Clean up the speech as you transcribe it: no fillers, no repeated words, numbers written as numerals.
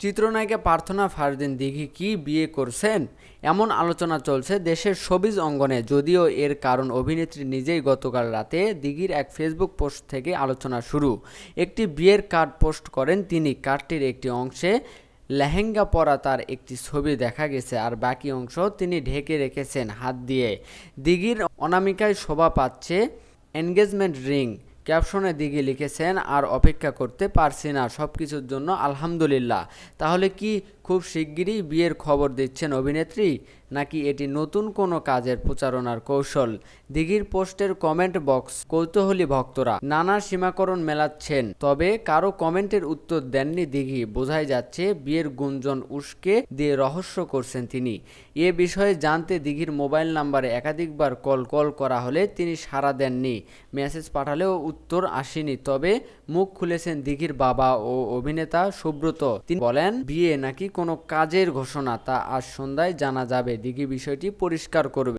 চিত্রনায়িকা প্রার্থনা ফারদিন দিঘি কি বিয়ে করছেন, এমন আলোচনা চলছে দেশের শোবিজ অঙ্গনে। যদিও এর কারণ অভিনেত্রী নিজেই গতকাল রাতে দিঘির এক ফেসবুক পোস্ট থেকে আলোচনা শুরু। একটি বিয়ের কার্ড পোস্ট করেন তিনি। কার্ডটির একটি অংশে লেহেঙ্গা পরা তার একটি ছবি দেখা গেছে, আর বাকি অংশ তিনি ঢেকে রেখেছেন হাত দিয়ে। দিঘির অনামিকায় শোভা পাচ্ছে এনগেজমেন্ট রিং। ক্যাপশনে দিঘি লিখেছেন, আর অপেক্ষা করতে পারছি না, সবকিছুর জন্য আলহামদুলিল্লাহ। তাহলে কি খুব শিগগিরই বিয়ের খবর দিচ্ছেন অভিনেত্রী, নাকি এটি নতুন কোনো কাজের প্রচারণার কৌশল? দিঘির পোস্টের কমেন্ট বক্স কৌতূহলী ভক্তরা নানা সীমাকরণ মেলাচ্ছেন, তবে কারো কমেন্টের উত্তর দেননি দিঘি। বোঝাই যাচ্ছে বিয়ের গুঞ্জন উস্কে দিয়ে রহস্য করছেন তিনি। এ বিষয়ে জানতে দিঘির মোবাইল নাম্বারে একাধিকবার কল করা হলে তিনি সাড়া দেননি। মেসেজ পাঠালেও উত্তর আসেনি। তবে মুখ খুলেছেন দিঘির বাবা ও অভিনেতা সুব্রত। তিনি বলেন, বিয়ে নাকি কোনো কাজের ঘোষণা তা আজ সন্ধ্যায় জানা যাবে। দিঘি বিষয়টি পরিষ্কার করবে।